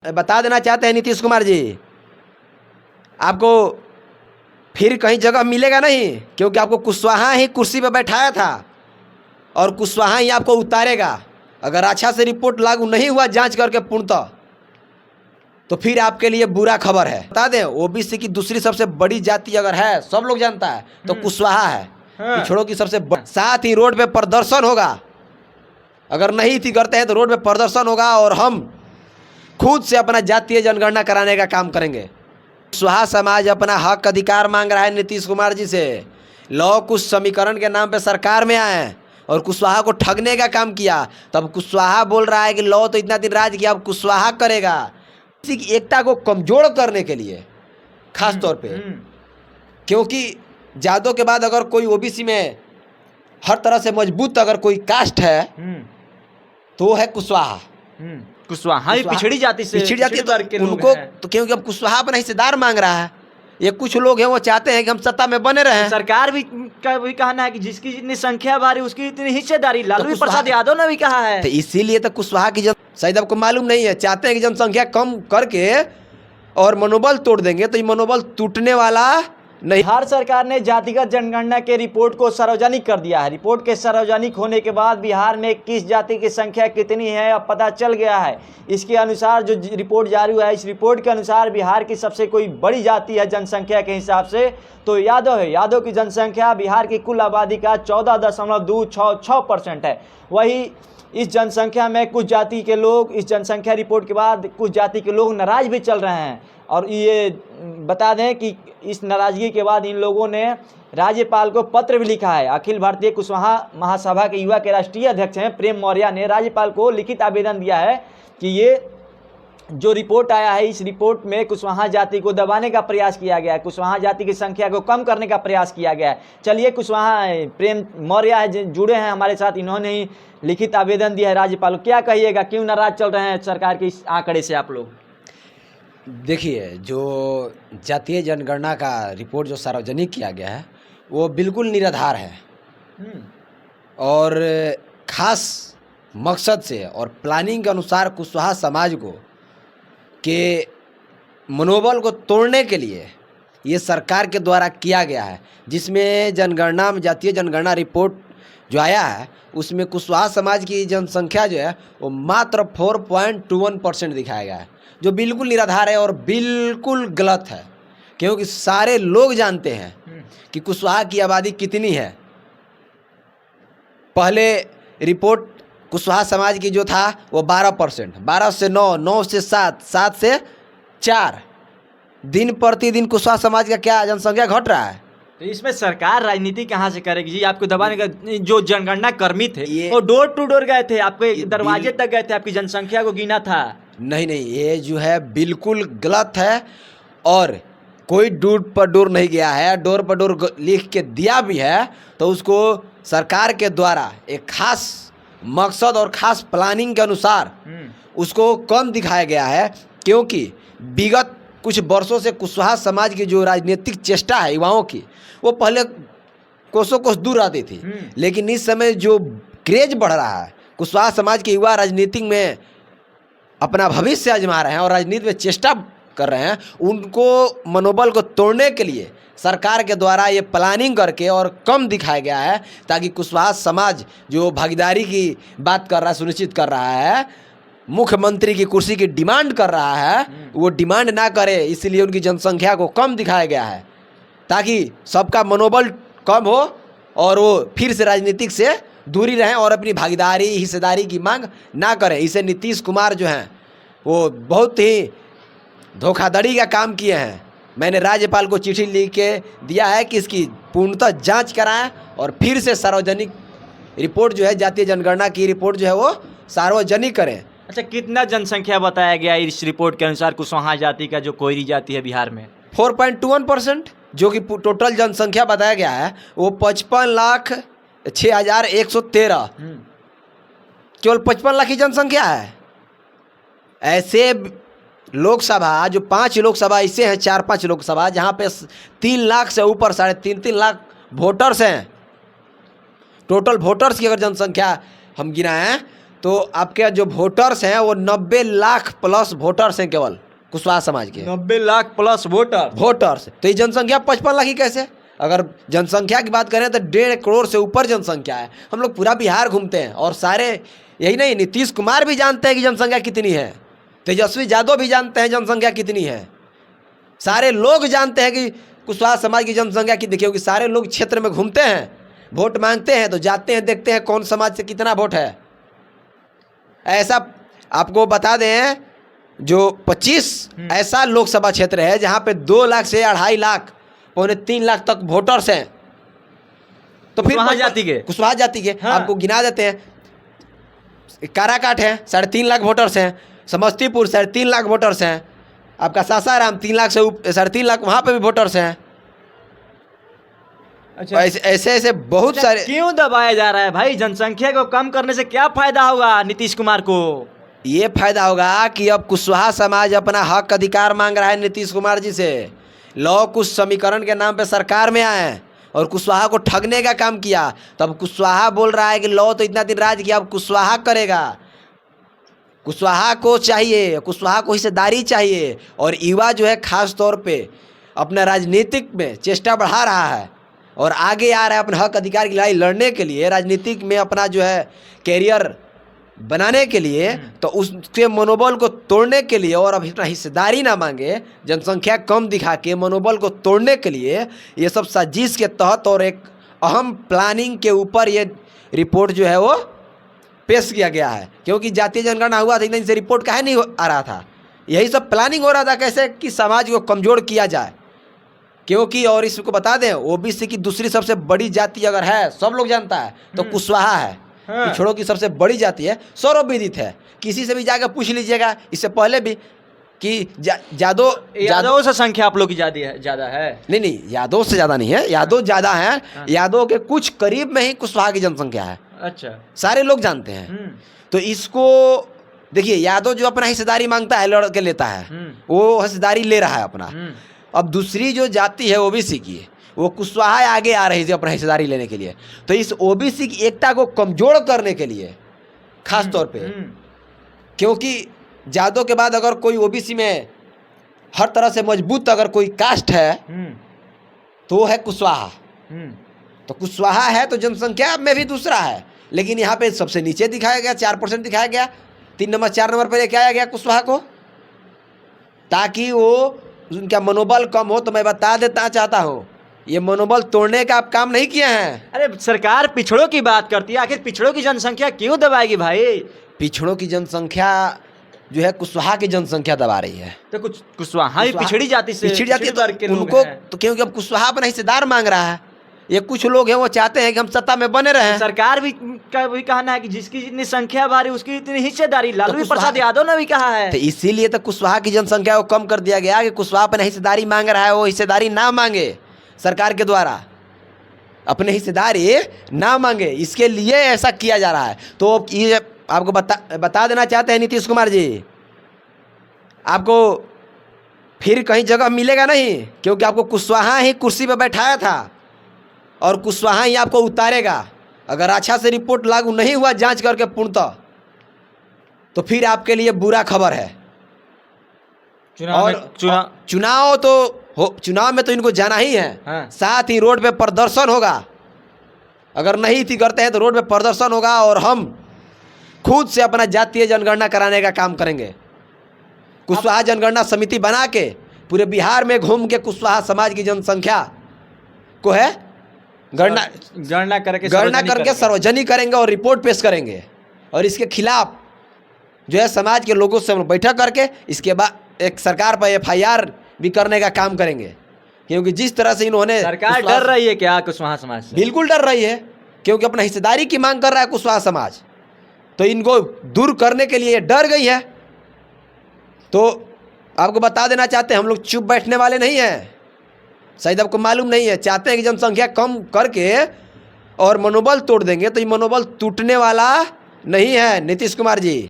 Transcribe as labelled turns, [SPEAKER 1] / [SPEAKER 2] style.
[SPEAKER 1] बता देना चाहते हैं नीतीश कुमार जी, आपको फिर कहीं जगह मिलेगा नहीं, क्योंकि आपको कुशवाहा ही कुर्सी पर बैठाया था और कुशवाहा ही आपको उतारेगा। अगर अच्छा से रिपोर्ट लागू नहीं हुआ जांच करके पूर्णतः, तो फिर आपके लिए बुरा खबर है। बता दें, ओबीसी की दूसरी सबसे बड़ी जाति अगर है, सब लोग जानता है, तो कुशवाहा है। पिछड़ों की सबसे साथ ही रोड पे प्रदर्शन होगा। अगर नहीं थी करते हैं तो रोड पे प्रदर्शन होगा और हम खुद से अपना जातीय जनगणना कराने का काम करेंगे। कुशवाहा समाज अपना हक अधिकार मांग रहा है नीतीश कुमार जी से। लौ कुश समीकरण के नाम पे सरकार में आए और कुशवाहा को ठगने का काम किया। तब कुशवाहा बोल रहा है कि लौ तो इतना दिन राज किया, अब कुशवाहा करेगा। किसी की एकता को कमजोर करने के लिए खास तौर पे, क्योंकि जादव के बाद अगर कोई ओबीसी में हर तरह से मजबूत अगर कोई कास्ट है तो वो है कुशवाहा।
[SPEAKER 2] कुशवाहा ही पिछड़ी जाति से,
[SPEAKER 1] पिछड़ी जाति तो उनको तो, क्योंकि अब कुशवाहा अपना हिस्सेदार मांग रहा है। ये कुछ लोग हैं वो चाहते हैं कि हम सत्ता में बने रहें।
[SPEAKER 2] सरकार भी का भी कहना है कि जिसकी जितनी संख्या बारी उसकी इतनी हिस्सेदारी। लालू प्रसाद यादव ने भी कहा है।
[SPEAKER 1] तो इसीलिए तो कुशवाहा की शायद आपको मालूम नहीं है, चाहते हैं कि जनसंख्या कम करके और मनोबल तोड़ देंगे, तो ये मनोबल टूटने वाला नहीं।
[SPEAKER 2] बिहार सरकार ने जातिगत जनगणना के रिपोर्ट को सार्वजनिक कर दिया है। रिपोर्ट के सार्वजनिक होने के बाद बिहार में किस जाति की संख्या कितनी है अब पता चल गया है। इसके अनुसार जो रिपोर्ट जारी हुआ है, इस रिपोर्ट के अनुसार बिहार की सबसे कोई बड़ी जाति है जनसंख्या के हिसाब से तो यादव है। यादव की जनसंख्या बिहार की कुल आबादी का 14.266% है। वही इस जनसंख्या में कुछ जाति के लोग, इस जनसंख्या रिपोर्ट के बाद कुछ जाति के लोग नाराज भी चल रहे हैं। और ये बता दें कि इस नाराजगी के बाद इन लोगों ने राज्यपाल को पत्र भी लिखा है। अखिल भारतीय कुशवाहा महासभा के युवा के राष्ट्रीय अध्यक्ष हैं प्रेम मौर्य ने राज्यपाल को लिखित आवेदन दिया है कि ये जो रिपोर्ट आया है, इस रिपोर्ट में कुशवाहा जाति को दबाने का प्रयास किया गया है, कुशवाहा जाति की संख्या को कम करने का प्रयास किया गया है। चलिए, कुशवाहा प्रेम मौर्य जुड़े हैं हमारे साथ, इन्होंने ही लिखित आवेदन दिया है राज्यपाल को। क्या कहिएगा, क्यों नाराज चल रहे हैं सरकार के इस आंकड़े से आप लोग?
[SPEAKER 1] देखिए, जो जातीय जनगणना का रिपोर्ट जो सार्वजनिक किया गया है वो बिल्कुल निराधार है और खास मकसद से और प्लानिंग के अनुसार कुशवाहा समाज को के मनोबल को तोड़ने के लिए ये सरकार के द्वारा किया गया है। जिसमें जनगणना में जातीय जनगणना रिपोर्ट जो आया है उसमें कुशवाहा समाज की जनसंख्या जो है वो मात्र 4.21% दिखाया गया है, जो बिल्कुल निराधार है और बिल्कुल गलत है। क्योंकि सारे लोग जानते हैं कि कुशवाहा की आबादी कितनी है। पहले रिपोर्ट कुशवाहा समाज की जो था वो 12%, 12 से 9, 9 से 7, 7 से 4। दिन प्रतिदिन कुशवाहा समाज का क्या जनसंख्या घट रहा है।
[SPEAKER 2] तो इसमें सरकार राजनीति कहाँ से करेगी जी? आपको दबाने का जो जनगणना कर्मी थे वो डोर टू डोर गए थे, आपके दरवाजे तक गए थे, आपकी जनसंख्या को गिना था।
[SPEAKER 1] नहीं, ये जो है बिल्कुल गलत है और कोई डोर पर डोर नहीं गया है। डोर पर डोर लिख के दिया भी है तो उसको सरकार के द्वारा एक खास मकसद और खास प्लानिंग के अनुसार उसको कम दिखाया गया है। क्योंकि विगत कुछ वर्षों से कुशवाहा समाज की जो राजनीतिक चेष्टा है युवाओं की, वो पहले कोसों कोस दूर रहती थी, लेकिन इस समय जो क्रेज बढ़ रहा है, कुशवाहा समाज के युवा राजनीति में अपना भविष्य आजमा रहे हैं और राजनीति में चेष्टा कर रहे हैं, उनको मनोबल को तोड़ने के लिए सरकार के द्वारा ये प्लानिंग करके और कम दिखाया गया है, ताकि कुशवाहा समाज जो भागीदारी की बात कर रहा है, सुनिश्चित कर रहा है, मुख्यमंत्री की कुर्सी की डिमांड कर रहा है, वो डिमांड ना करे। इसलिए उनकी जनसंख्या को कम दिखाया गया है ताकि सबका मनोबल कम हो और वो फिर से राजनीतिक से दूरी रहें और अपनी भागीदारी हिस्सेदारी की मांग ना करें। इसे नीतीश कुमार जो हैं वो बहुत ही धोखाधड़ी का काम किए हैं। मैंने राज्यपाल को चिट्ठी लिख के दिया है कि इसकी पूर्णतः जांच कराएं और फिर से सार्वजनिक रिपोर्ट जो है जातीय जनगणना की रिपोर्ट जो है वो सार्वजनिक करें।
[SPEAKER 2] अच्छा, कितना जनसंख्या बताया गया इस रिपोर्ट के अनुसार कुशवाहा जाति का, जो कोयरी जाति है बिहार में?
[SPEAKER 1] 4.21%, जो कि टोटल जनसंख्या बताया गया है वो 55,06,113, केवल 55 लाख की जनसंख्या है। ऐसे लोकसभा जो 5 लोकसभा ऐसे हैं, 4-5 लोकसभा जहाँ पे 3 लाख से ऊपर 3.5 लाख वोटर्स हैं। टोटल वोटर्स की अगर जनसंख्या हम गिनाएं तो आपके जो वोटर्स हैं वो 90 लाख प्लस वोटर्स हैं केवल कुशवाहा समाज के
[SPEAKER 2] 90 लाख प्लस
[SPEAKER 1] वोटर्स। तो ये जनसंख्या 55 लाख ही कैसे? अगर जनसंख्या की बात करें तो 1.5 करोड़ से ऊपर जनसंख्या है। हम लोग पूरा बिहार घूमते हैं और सारे, यही नहीं, नीतीश कुमार भी जानते हैं कि जनसंख्या कितनी है, तेजस्वी यादव भी जानते हैं जनसंख्या कितनी है, सारे लोग जानते हैं कि कुशवाहा समाज की जनसंख्या कितनी, क्योंकि सारे लोग क्षेत्र में घूमते हैं, वोट मांगते हैं, तो जाते हैं, देखते हैं कौन समाज से कितना वोट है। ऐसा आपको बता दें, जो 25 ऐसा लोकसभा क्षेत्र है जहाँ पे 2 लाख से 2.5 लाख, 2.25 लाख तक वोटर्स हैं। तो फिर
[SPEAKER 2] कुशवाहा जाति के,
[SPEAKER 1] कुशवाहा जाति के
[SPEAKER 2] हाँ।
[SPEAKER 1] आपको गिना देते हैं। काराकाट है 3.5 लाख वोटर्स हैं, समस्तीपुर 3.5 लाख वोटर्स हैं, आपका सासाराम 3 लाख से 3.5 लाख, वहाँ पे भी वोटर्स हैं।
[SPEAKER 2] अच्छा,
[SPEAKER 1] ऐसे ऐसे बहुत सारे।
[SPEAKER 2] क्यों दबाया जा रहा है भाई? जनसंख्या को कम करने से क्या फायदा होगा नीतीश कुमार को?
[SPEAKER 1] ये फायदा होगा कि अब कुशवाहा समाज अपना हक अधिकार मांग रहा है नीतीश कुमार जी से। लौ कुश समीकरण के नाम पे सरकार में आए और कुशवाहा को ठगने का काम किया। तब कुशवाहा बोल रहा है कि लौ तो इतना दिन राज किया, अब कुशवाहा करेगा। कुशवाहा को चाहिए, कुशवाहा को हिस्सेदारी चाहिए। और युवा जो है खास तौर पे अपना राजनीतिक में चेष्टा बढ़ा रहा है और आगे आ रहा है अपने हक अधिकार की लड़ाई लड़ने के लिए, राजनीतिक में अपना जो है कैरियर बनाने के लिए। तो उसके मनोबल को तोड़ने के लिए और अब इतना हिस्सेदारी ना मांगे, जनसंख्या कम दिखा के मनोबल को तोड़ने के लिए, ये सब साजिश के तहत और एक अहम प्लानिंग के ऊपर ये रिपोर्ट जो है वो पेश किया गया है। क्योंकि जातीय जनगणना हुआ था, इतनी से रिपोर्ट काहे नहीं आ रहा था? यही सब प्लानिंग हो रहा था कैसे कि समाज को कमज़ोर किया जाए। क्योंकि और इसको बता दें, ओबीसी की दूसरी सबसे बड़ी जाति अगर है, सब लोग जानता है, तो कुशवाहा है।
[SPEAKER 2] हाँ।
[SPEAKER 1] पिछड़ों की सबसे बड़ी जाति है, सर्वविदित है, किसी से भी जाकर पूछ लीजिएगा इससे पहले भी कि
[SPEAKER 2] यादव से संख्या आप लोग की ज़्यादा है।
[SPEAKER 1] नहीं, यादव से ज़्यादा नहीं है, यादव ज़्यादा है।
[SPEAKER 2] हाँ।
[SPEAKER 1] यादव के कुछ करीब में ही कुशवाहा की जनसंख्या है।
[SPEAKER 2] अच्छा,
[SPEAKER 1] सारे लोग जानते हैं। तो इसको देखिए, यादव जो अपना हिस्सेदारी मांगता है, लड़ के लेता है, वो हिस्सेदारी ले रहा है अपना। अब दूसरी जो जाति है ओबीसी की, वो कुशवाहा आगे आ रही थी अपना हिस्सेदारी लेने के लिए। तो इस ओबीसी की एकता को कमजोर करने के लिए खास तौर पे, क्योंकि यादव के बाद अगर कोई ओबीसी में हर तरह से मजबूत अगर कोई कास्ट है तो वो है कुशवाहा। तो कुशवाहा है तो जनसंख्या में भी दूसरा है, लेकिन यहाँ पे सबसे नीचे दिखाया गया, 4% दिखाया गया, 3 नंबर 4 नंबर पर लेके आया गया कुशवाहा को, ताकि वो उनका मनोबल कम हो। तो मैं बता देता चाहता हूँ, ये मनोबल तोड़ने का आप काम नहीं किए हैं।
[SPEAKER 2] अरे सरकार पिछड़ों की बात करती है, आखिर पिछड़ों की जनसंख्या क्यों दबाएगी भाई?
[SPEAKER 1] पिछड़ों की जनसंख्या जो है कुशवाहा की जनसंख्या दबा रही है।
[SPEAKER 2] तो कुछ कुशवाहा भी पिछड़ी जाति से,
[SPEAKER 1] पिछड़ी जाति
[SPEAKER 2] वर्ग के लोग
[SPEAKER 1] उनको
[SPEAKER 2] हैं।
[SPEAKER 1] तो क्योंकि अब कुशवाहा अपना हिस्सेदार मांग रहा है। ये कुछ लोग हैं वो चाहते हैं कि हम सत्ता में बने रहें।
[SPEAKER 2] सरकार भी का भी कहना है कि जिसकी जितनी संख्या भारी उसकी इतनी हिस्सेदारी। लालू
[SPEAKER 1] कुशवाहा-
[SPEAKER 2] प्रसाद यादव ने भी कहा है।
[SPEAKER 1] तो इसीलिए तो कुशवाहा की जनसंख्या को कम कर दिया गया कि कुशवाहा अपना हिस्सेदारी मांग रहा है, वो हिस्सेदारी ना मांगे सरकार के द्वारा, अपने हिस्सेदारी ना मांगे, इसके लिए ऐसा किया जा रहा है। तो ये आपको बता देना चाहते हैं नीतीश कुमार जी, आपको फिर कहीं जगह मिलेगा नहीं, क्योंकि आपको कुशवाहा ही कुर्सी पर बैठाया था और कुशवाहा ही आपको उतारेगा। अगर अच्छा से रिपोर्ट लागू नहीं हुआ जांच करके पूर्णतः, तो फिर आपके लिए बुरा खबर है। चुनाव तो चुनाव में तो इनको जाना ही है।
[SPEAKER 2] हाँ।
[SPEAKER 1] साथ ही रोड पे प्रदर्शन होगा। अगर नहीं थी करते हैं तो रोड पे प्रदर्शन होगा और हम खुद से अपना जातीय जनगणना कराने का काम करेंगे। कुशवाहा जनगणना समिति बना के पूरे बिहार में घूम के कुशवाहा समाज की जनसंख्या को है गणना करके सार्वजनिक करेंगे और रिपोर्ट पेश करेंगे। और इसके खिलाफ जो है समाज के लोगों से हम बैठक करके इसके बाद एक सरकार पर FIR भी करने का काम करेंगे। क्योंकि जिस तरह से इन्होंने,
[SPEAKER 2] सरकार डर रही है क्या कुशवाहा समाज से?
[SPEAKER 1] बिल्कुल डर रही है, क्योंकि अपना हिस्सेदारी की मांग कर रहा है कुशवाहा समाज, तो इनको दूर करने के लिए डर गई है। तो आपको बता देना चाहते हैं, हम लोग चुप बैठने वाले नहीं हैं। शायद आपको मालूम नहीं है, चाहते हैं कि जनसंख्या कम करके और मनोबल तोड़ देंगे, तो ये मनोबल टूटने वाला नहीं है नीतीश कुमार जी।